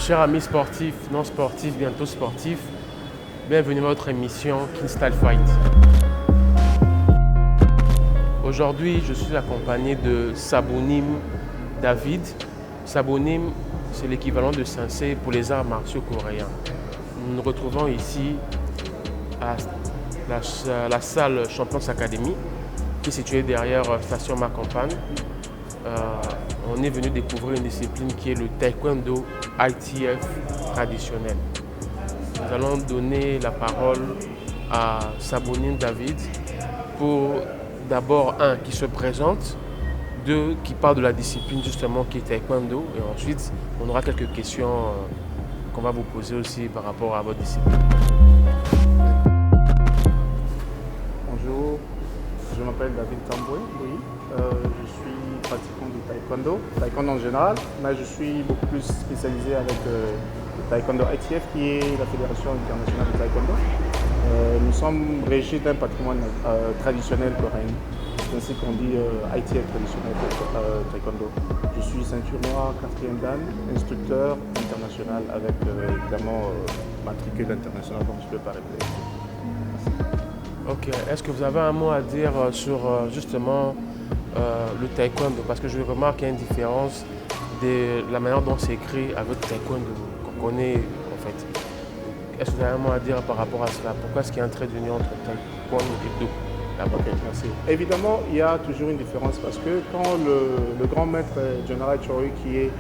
Chers amis sportifs, non sportifs, bientôt sportifs, bienvenue à votre émission King Style Fight. Aujourd'hui, je suis accompagné de Sabonim David. Sabonim, c'est l'équivalent de Sensei pour les arts martiaux coréens. Nous nous retrouvons ici à la salle Champions Academy, qui est située derrière Station Marcampagne. On est venu découvrir une discipline qui est le taekwondo ITF traditionnel. Nous allons donner la parole à Sabonim David pour d'abord qui se présente, qui parle de la discipline justement qui est taekwondo, et ensuite on aura quelques questions qu'on va vous poser aussi par rapport à votre discipline. Bonjour, je m'appelle David Tamboué, je suis pratiquant du taekwondo en général, mais je suis beaucoup plus spécialisé avec le taekwondo ITF qui est la Fédération internationale de taekwondo. Nous sommes régis d'un patrimoine traditionnel coréen, c'est ainsi qu'on dit ITF traditionnel taekwondo. Je suis ceinture noire, 4e dan, instructeur international avec évidemment matricule international dont je peux pas répéter. Ok, est-ce que vous avez un mot à dire sur justement le taekwondo? Parce que je remarque qu'il y a une différence de la manière dont c'est écrit avec le taekwondo qu'on connaît en fait. Est-ce que vous avez un mot à dire par rapport à cela? Pourquoi est-ce qu'il y a un trait d'union entre taekwondo et do? Ok, merci. Évidemment, il y a toujours une différence parce que quand le grand maître General Choi, qui est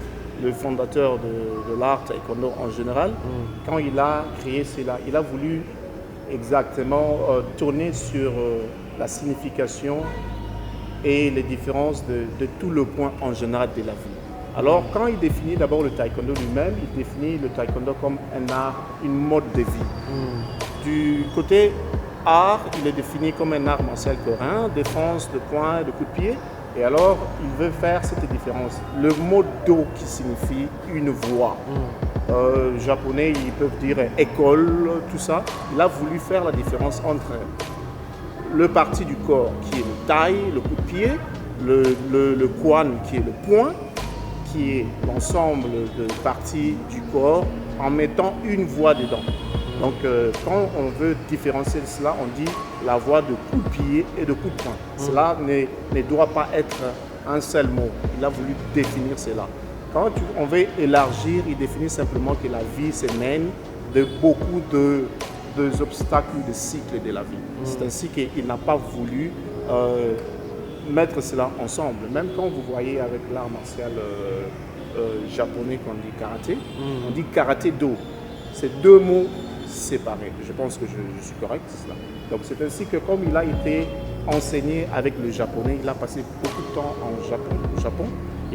le fondateur de l'art taekwondo en général, quand il a créé cela, il a voulu exactement tourner sur la signification et les différences de tout le point en général de la vie. Alors, quand il définit d'abord le taekwondo lui-même, il définit le taekwondo comme un art, une mode de vie. Du côté art, il est défini comme un art martial coréen, défense de poing, de coup de pied. Et alors, il veut faire cette différence. Le mot do qui signifie une voie. Japonais, ils peuvent dire école, tout ça. Il a voulu faire la différence entre le parti du corps qui est le tai, le coup de pied, le kwan qui est le poing, qui est l'ensemble de parties du corps en mettant une voix dedans. Donc quand on veut différencier cela, on dit la voix de coup de pied et de coup de poing. Cela ne doit pas être un seul mot. Il a voulu définir cela. Quand on veut élargir, il définit simplement que la vie se mène de beaucoup de obstacles, de cycles de la vie. C'est ainsi qu'il n'a pas voulu mettre cela ensemble. Même quand vous voyez avec l'art martial japonais qu'on dit karaté, on dit karaté-do. C'est deux mots séparés. Je pense que je suis correct, c'est cela. Donc c'est ainsi que comme il a été enseigné avec le japonais, il a passé beaucoup de temps au Japon,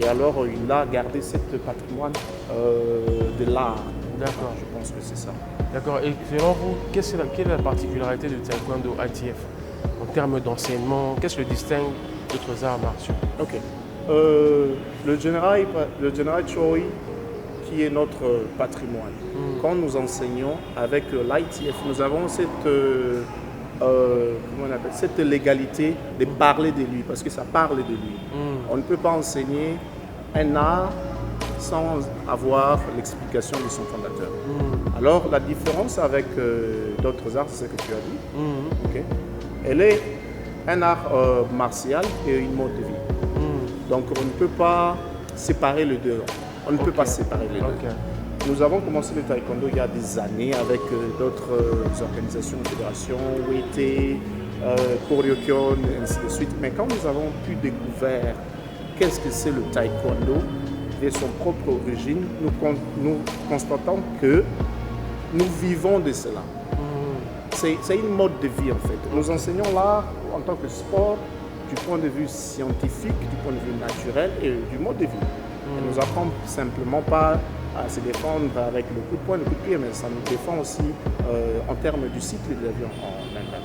et alors il a gardé ce patrimoine de l'art. D'accord. Je pense que c'est ça. D'accord. Et selon vous, quelle est la particularité du taekwondo ITF en termes d'enseignement? Qu'est-ce qui le distingue d'autres arts martiaux? Ok. Le général Choi, qui est notre patrimoine, quand nous enseignons avec l'ITF, nous avons cette légalité de parler de lui, parce que ça parle de lui. On ne peut pas enseigner un art sans avoir l'explication de son fondateur. Alors la différence avec d'autres arts, c'est ce que tu as dit, okay? Elle est un art martial et une mode de vie. Donc on ne peut pas séparer les deux. On ne peut pas séparer les deux. Nous avons commencé le taekwondo il y a des années avec d'autres organisations, fédérations, WT, Koryokyon, et ainsi de suite. Mais quand nous avons pu découvrir qu'est-ce que c'est le taekwondo et son propre origine, nous constatons que nous vivons de cela. C'est une mode de vie en fait. Nous enseignons l'art en tant que sport du point de vue scientifique, du point de vue naturel et du mode de vie. Elle ne nous apprend simplement pas à se défendre avec le coup de poing, le coup de pied, mais ça nous défend aussi en termes du cycle de l'avion en elle-même.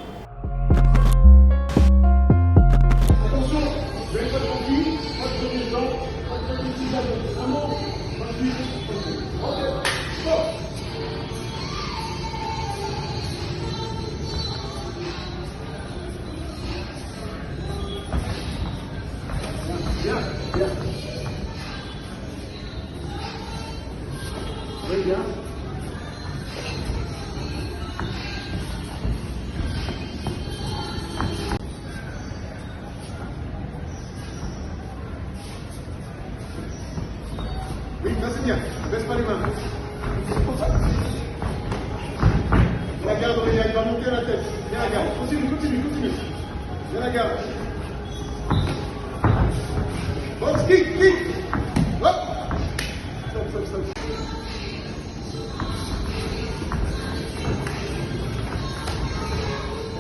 Attention, vous n'êtes pas tranquille, pas de premier temps, pas de décision. Vraiment, pas de suite. Ok, stop. Bien, bien. Très bien. Oui, ça c'est bien. Baisse pas les mains. Comme ça. La garde, Aurélien, il va monter la tête. Viens la garde. Continue, continue, continue. Viens la garde. Box, kick, kick. Hop. Stop, stop, stop.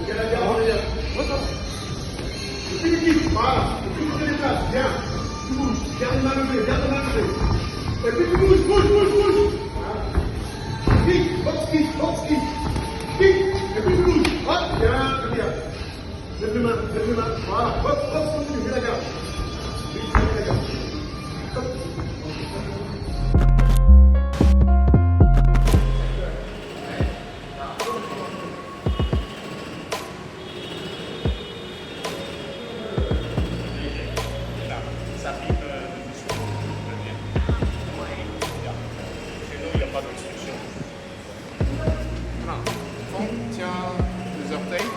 Ok, la garde, Aurélien. Et puis le kick. Voilà. Et puis tu te déplaces. Bien. Tu bouges. Garde la main levée. Garde la main levée. Et puis tu bouges, bouge, bouge, bouge. Voilà. Kick, box, kick, box, kick. Kick. Et puis tu bouges. Hop. Bien, très bien. Lève les mains, lève les mains. Voilà. Hop, hop, continue. Viens la garde. Oui, viens la garde. Hop. Ça rime doucement. Chez nous, il n'y a pas d'instruction. Voilà. On tient les orteils.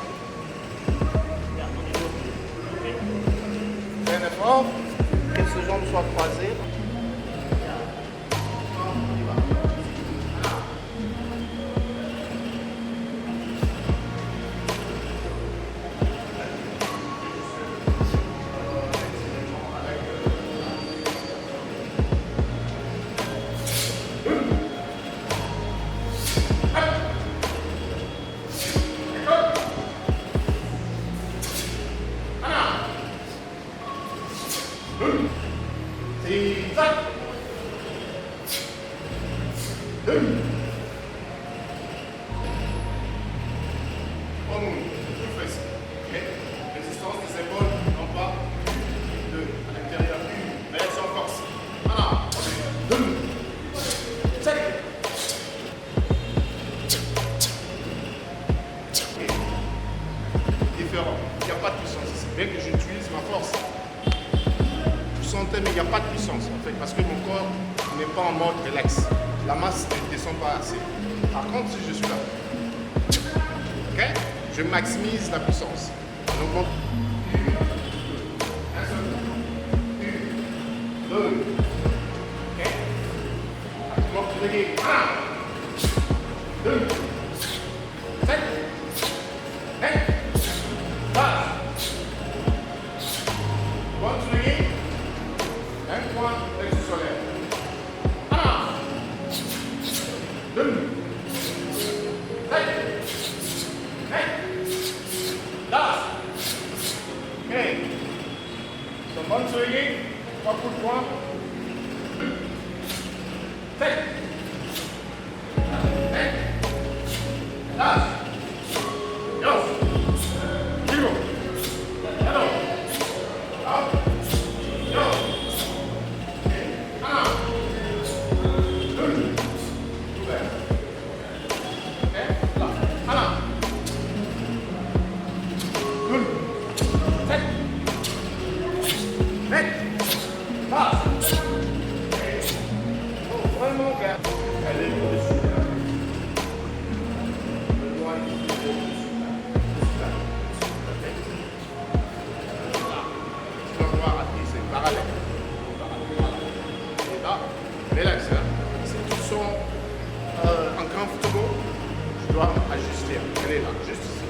Fais un effort. Que ces jambes soient croisées. Zigzag. On move. Full face. Ok. Résistance des épaules en bas. 2. À l'intérieur. 1. Version force. Voilà. 2. 7. Différent. Il n'y a pas de puissance ici. Bien que j'utilise ma force. Vous sentez, mais il n'y a pas de puissance en fait, parce que mon corps n'est pas en mode relax. La masse ne descend pas assez. Par contre, si je suis là, ok, je maximise la puissance. Donc, bon. 1, 2, ok. Activement pour gagner. 1, 2, 7, 8, 9. Bon, tu gagnes. Un point plexus solaire. 1, 2, 7, 8, 10. Ok. So, bonne swinging. 3 coups de poing. 7, 8, 10. Yo. Kilo. Hello. Up. Yo. Relax, hein. Si tu sens uncomfortable, je dois ajuster. Elle est là, juste ici.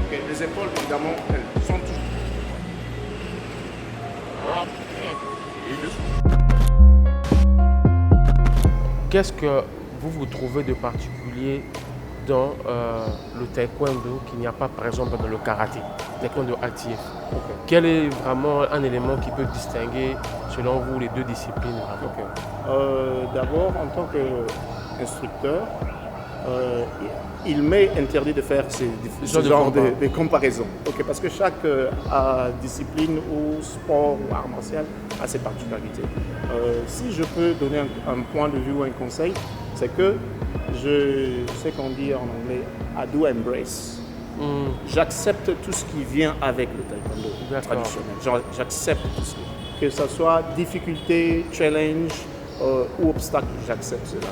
Okay. Les épaules, évidemment, elles sont toujours. Qu'est-ce que vous trouvez de particulier dans le taekwondo qu'il n'y a pas par exemple dans le karaté? taekwondo ITF. Ok. Quel est vraiment un élément qui peut distinguer, selon vous, les deux disciplines vraiment? Ok. D'abord, en tant qu'instructeur, il m'est interdit de faire ce genre de comparaison. Ok, parce que chaque discipline ou sport ou art martial a ses particularités. Si je peux donner un point de vue ou un conseil, c'est que je sais qu'on dit en anglais « I do embrace ». J'accepte tout ce qui vient avec le taekwondo traditionnel. J'accepte tout ce que ce soit difficulté, challenge ou obstacle, j'accepte cela.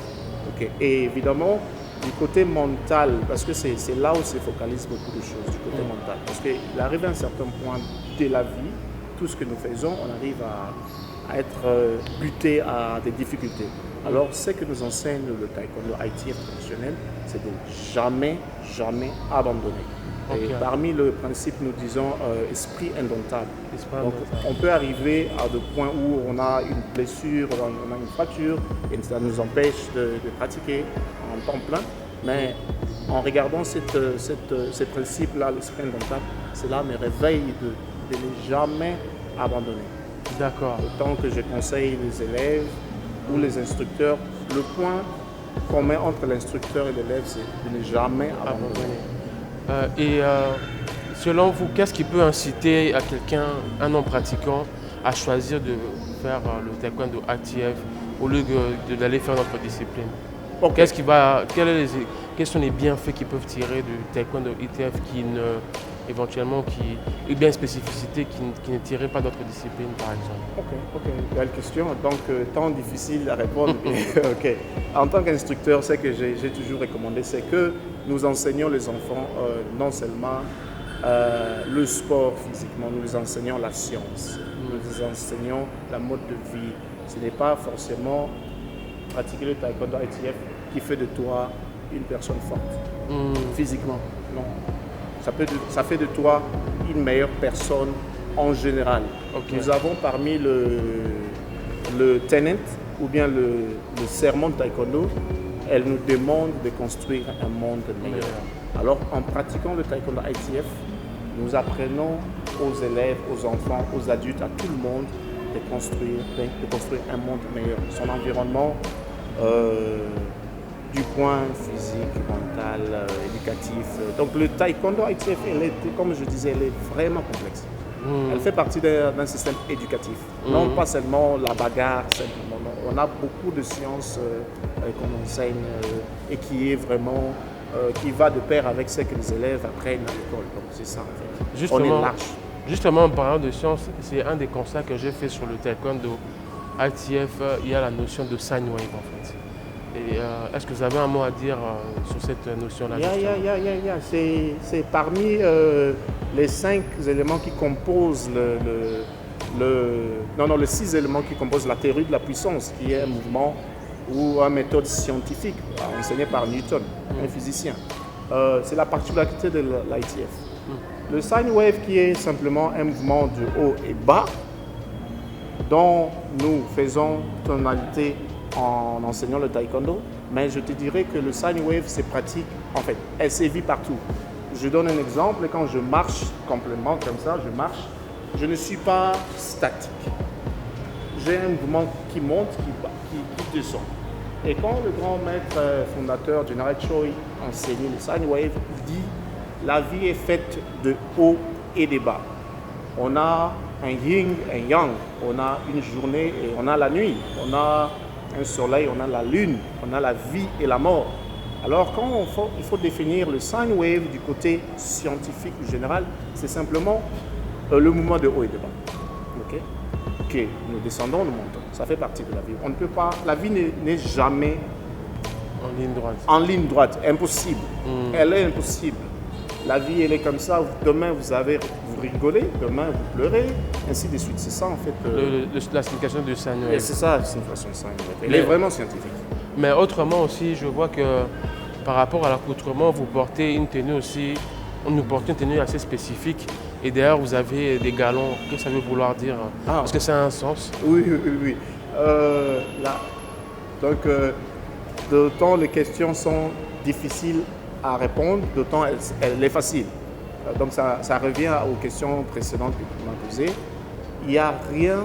Okay. Et évidemment, du côté mental, parce que c'est là où se focalise beaucoup de choses, du côté mental. Parce qu'il arrive à un certain point de la vie, tout ce que nous faisons, on arrive à être buté à des difficultés. Alors, ce que nous enseigne le taekwondo ITF traditionnel, c'est de jamais abandonner. Okay. Et parmi le principe, nous disons esprit indomptable. Donc, on peut arriver à des points où on a une blessure, on a une fracture, et ça nous empêche de pratiquer en temps plein. Mais en regardant ce principe-là, l'esprit indomptable, cela me réveille de ne jamais abandonner. D'accord. Autant que je conseille les élèves ou les instructeurs, le point commun entre l'instructeur et l'élève, c'est de ne jamais abandonner. Selon vous, qu'est-ce qui peut inciter à quelqu'un, un non-pratiquant, à choisir de faire le taekwondo ITF au lieu d'aller faire notre discipline? Okay. Quels sont les bienfaits qu'ils peuvent tirer du taekwondo ITF éventuellement et bien spécificité qui ne tiraient pas d'autres disciplines par exemple? Ok, belle question. Donc, tant difficile à répondre. Okay. En tant qu'instructeur, ce que j'ai toujours recommandé, c'est que nous enseignons les enfants non seulement le sport physiquement, nous les enseignons la science, nous les enseignons la mode de vie. Ce n'est pas forcément pratiquer le taekwondo ITF qui fait de toi une personne forte, physiquement, non. Ça fait de toi une meilleure personne en général. Okay. Nous avons parmi le tenet ou bien le serment de taekwondo, elle nous demande de construire un monde meilleur. Alors en pratiquant le taekwondo ITF, nous apprenons aux élèves, aux enfants, aux adultes, à tout le monde de construire un monde meilleur. Son environnement, du point physique, mental, éducatif. Donc le taekwondo ITF, comme je disais, elle est vraiment complexe. Elle fait partie d'un système éducatif. Non pas seulement la bagarre, simplement. On a beaucoup de sciences qu'on enseigne et qui est vraiment qui va de pair avec ce que les élèves apprennent à l'école. Donc c'est ça en fait. Justement, on est large. Justement, en parlant de sciences, c'est un des constats que j'ai fait sur le taekwondo ITF. Il y a la notion de sine wave en fait. Est-ce que vous avez un mot à dire sur cette notion-là? C'est parmi les 5 éléments qui composent les 6 éléments qui composent la théorie de la puissance, qui est un mouvement ou une méthode scientifique enseignée par Newton, un physicien. C'est la particularité de l'ITF. Le sine wave qui est simplement un mouvement de haut et bas dont nous faisons tonalité en enseignant le taekwondo, mais je te dirais que le sine wave se pratique, en fait, elle sévit partout. Je donne un exemple, quand je marche complètement comme ça, je ne suis pas statique. J'ai un mouvement qui monte, qui descend. Et quand le grand maître fondateur, General Choi, enseignait le sine wave, il dit la vie est faite de haut et de bas. On a un yin, un yang, on a une journée et on a la nuit, on a un soleil, on a la lune, on a la vie et la mort. Alors quand il faut définir le sine wave du côté scientifique ou général, c'est simplement le mouvement de haut et de bas. Okay? Ok, nous descendons, nous montons. Ça fait partie de la vie. On ne peut pas, la vie n'est jamais en ligne droite. En ligne droite, impossible. Elle est impossible. La vie, elle est comme ça. Demain, vous rigolez, demain, vous pleurez, ainsi de suite. C'est ça, en fait. La signification du sine wave. C'est ça, la signification du sine wave. Elle est vraiment scientifique. Mais autrement aussi, je vois que par rapport à l'accoutrement, vous portez une tenue aussi, nous portons une tenue assez spécifique. Et d'ailleurs, vous avez des galons. Qu'est-ce que ça veut vouloir dire? Est-ce que ça a un sens? Oui. Donc, d'autant les questions sont difficiles à répondre, d'autant elle est facile. Donc ça revient aux questions précédentes que tu m'as posées. Il n'y a rien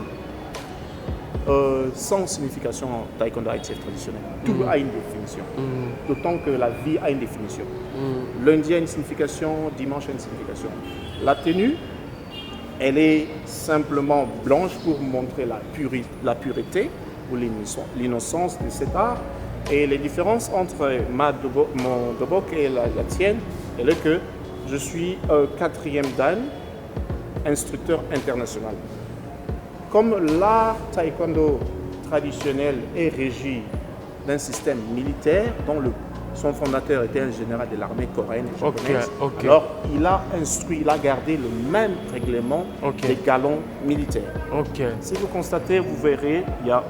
sans signification en taekwondo ITF traditionnel. Tout a une définition. D'autant que la vie a une définition. Lundi a une signification, dimanche a une signification. La tenue, elle est simplement blanche pour montrer la pureté ou l'innocence de cet art. Et les différences entre mon dobok et la tienne, elle est que je suis 4e dan, instructeur international. Comme l'art taekwondo traditionnel est régi d'un système militaire dont son fondateur était un général de l'armée coréenne et japonaise, alors il a instruit, il a gardé le même règlement des galons militaires. Si vous constatez, vous verrez, il y a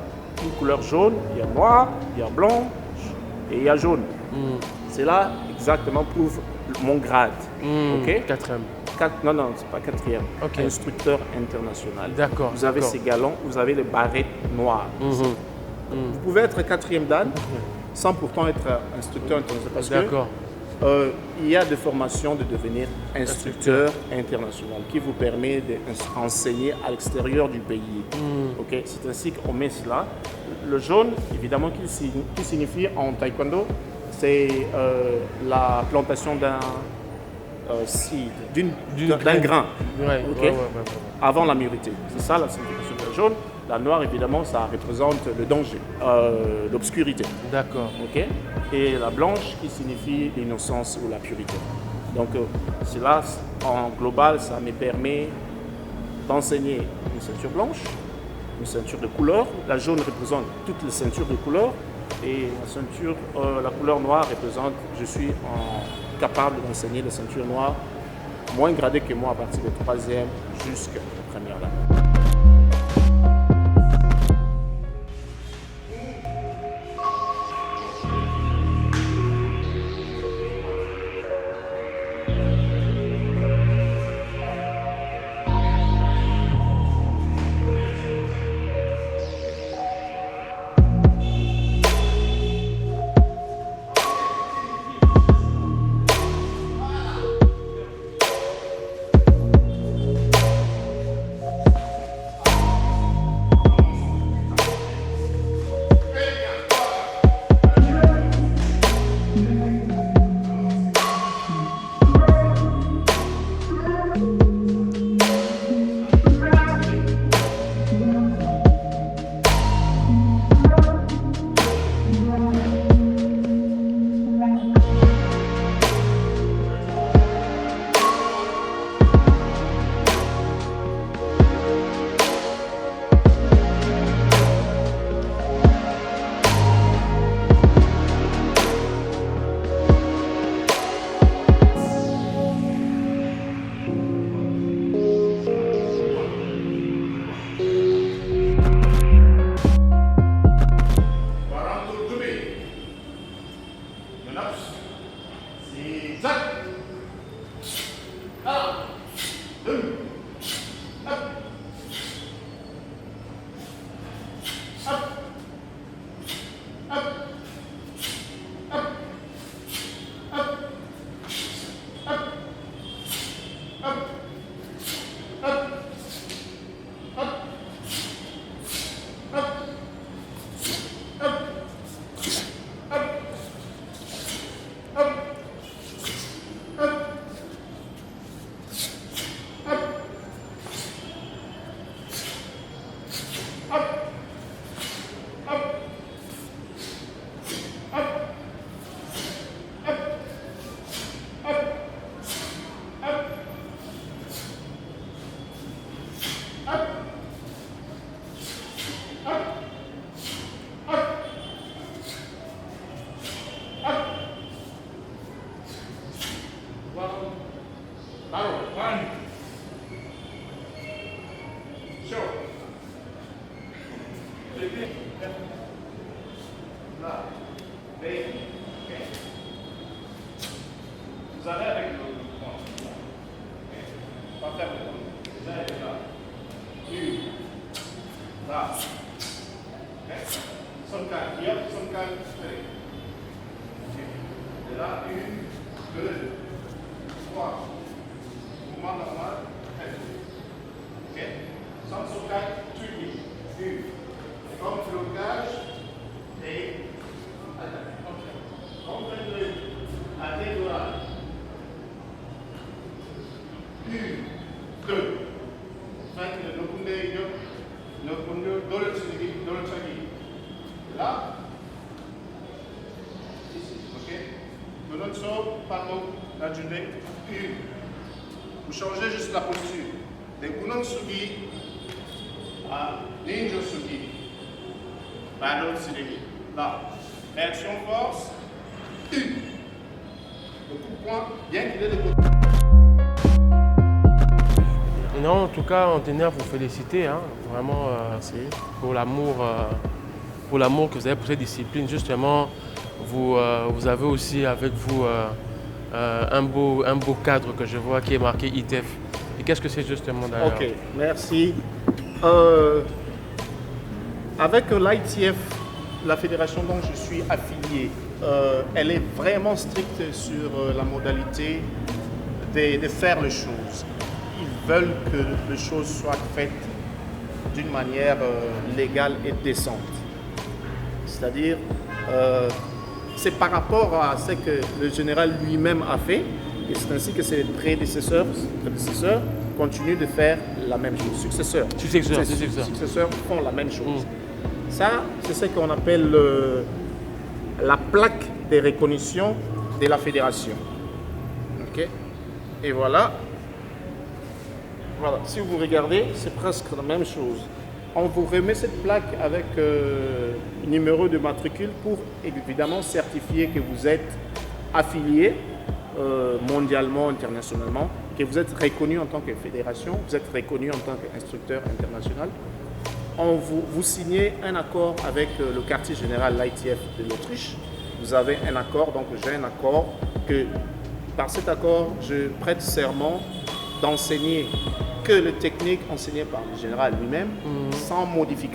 une couleur jaune, il y a noir, il y a blanc et il y a jaune. C'est là exactement prouve mon grade. Quatrième. Non, c'est pas 4e. Instructeur international. D'accord. Vous avez ces galons, vous avez les barrettes noires. Vous pouvez être 4e dan sans pourtant être instructeur international. Parce que il y a des formations de devenir instructeur international qui vous permet d'enseigner à l'extérieur du pays. C'est ainsi qu'on met cela. Le jaune, évidemment, qui signifie en taekwondo, c'est la plantation d'un seed, d'un grain, avant la maturité. C'est ça la signification de la jaune. La noire, évidemment, ça représente le danger, l'obscurité. D'accord. Et la blanche qui signifie l'innocence ou la pureté. Donc, cela, en global, ça me permet d'enseigner une ceinture blanche, une ceinture de couleur. La jaune représente toutes les ceintures de couleur. Et la couleur noire représente, je suis capable d'enseigner les ceintures noires moins gradées que moi à partir de 3e jusqu'à la 1re dan. Vous allez avec le point. Pas faire le point. Vous allez là. Là. Son calme. Yep, son calme. Et là, 1, 2, 3, Là, ici, ok? Maintenant, pardon, la journée, vous changez juste la posture. De Gunan Sugi à Ninja Sugi. Badon Sidegi. Là, réaction force, le coup de poing, bien qu'il ait des côtés. Non, en tout cas, on tenait à vous féliciter, hein, vraiment pour l'amour que vous avez pour cette discipline. Justement, vous avez aussi avec vous un beau cadre que je vois qui est marqué ITF. Et qu'est-ce que c'est justement d'ailleurs? Ok, merci. Avec l'ITF, la fédération dont je suis affilié, elle est vraiment stricte sur la modalité de faire les choses. Ils veulent que les choses soient faites d'une manière légale et décente. C'est-à-dire, c'est par rapport à ce que le général lui-même a fait, et c'est ainsi que ses prédécesseurs continuent de faire la même chose. Successeurs font la même chose. Ça, c'est ce qu'on appelle la plaque de reconnaissance de la fédération. Ok? Et voilà. Voilà, si vous regardez, c'est presque la même chose. On vous remet cette plaque avec un numéro de matricule pour évidemment certifier que vous êtes affilié mondialement, internationalement, que vous êtes reconnu en tant que fédération, vous êtes reconnu en tant qu'instructeur international. Vous signez un accord avec le quartier général l'ITF de l'Autriche. Vous avez un accord, donc j'ai un accord que par cet accord, je prête serment d'enseigner que les techniques enseignées par le général lui-même, sans modification.